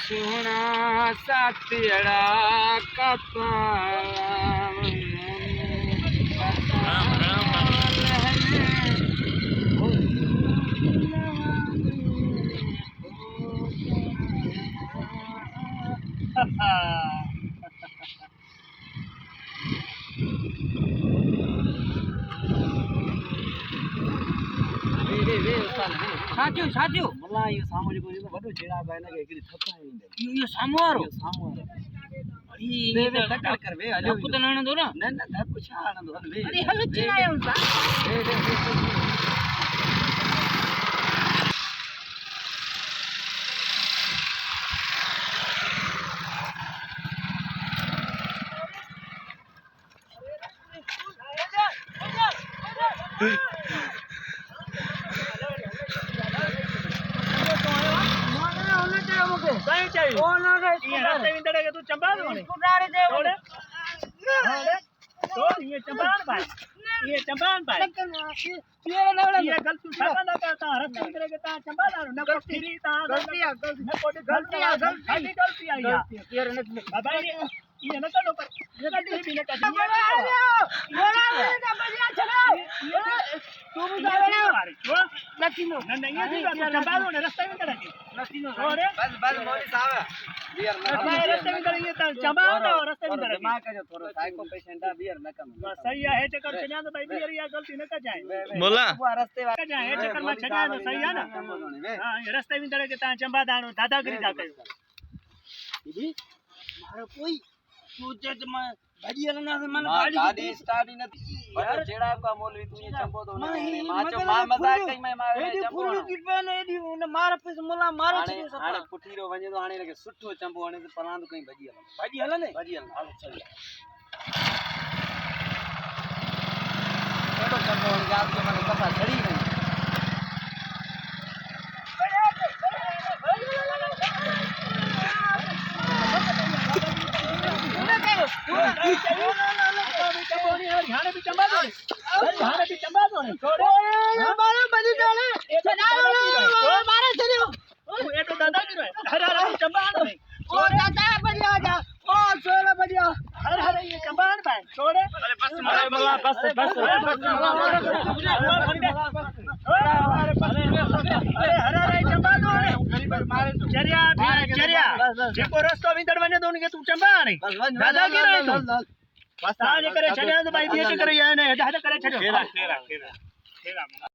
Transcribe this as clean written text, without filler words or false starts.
सोना साथियड़ा साथियों साथियों मला ये सामो जेको जो वडो छेड़ा भाई ना एकड़ी थका ईंदे यो सामो वारो अरे वे धक्का कर वे हलो धक्को तो न दो ना न धक्को छा आनंद हल वे अरे हल चिल्लायो सा कहीं चाहिए ओ ना रे ये रास्ते में डरेगा तू चंबा दो ने स्कूटारी दे छोड़ छोड़ ये चंबान भाई ये गलत तू छाता ना करता रास्ते में डरेगा ता चंबा दारो न को फिरी ता गलतियां न को गलती आई यार न बाबा ये न करो पर ये का भी न कर तू भी जावे नसीनो न नहीं है चंबा दो ने रास्ते में डरेगी नसीनो छोड़ बस मोदी साहब बियर न मैं रास्ते में डरेगी ता चंबा दो रास्ते में डरेगी दिमाग का जो थोड़ा साइको पेशेंट है बियर न कम सही है चक्कर चला तो भाई बियर या गलती न कर जाए बोला रास्ते कर जाए चक्कर में चला तो सही है ना हां ये रास्ते में डरेगी ता चंबा दानो दादागिरी जाते दीदी मारो कोई सोचे तो मैं भाजी ना से मन गाड़ी स्टार्ट ही नहीं बड़ा छेड़ा का मौलवी तू ये चंबो दो ना माचो मां मजाक कई मैं मारे चंबो ने मार पे मोला मारो हाने पुठीरो वने तो हाने के सुठो चंबो हाने तो पलांद कई भजी हल ने भजी हल हाल चल एडो चंबो गाल के मन कथा छड़ी नहीं ध्यान भी चंबा दो छोड़ो मारो बजी चले चला मारो चलियो ये तो दादागिरी है हर हर चंबा दो ओ दादा बजी आ जा ओ 16 बजी हर हर ये चंबा भाई छोड़े अरे बस बस अरे हर हर चंबा दो चरिया जेको रास्तो भीतर वने दोन के तू चंबा नहीं दादागिरी है तू बस आज करे छड़िया तो भाई ये करे ये ने हद करे छड़ियो खेरा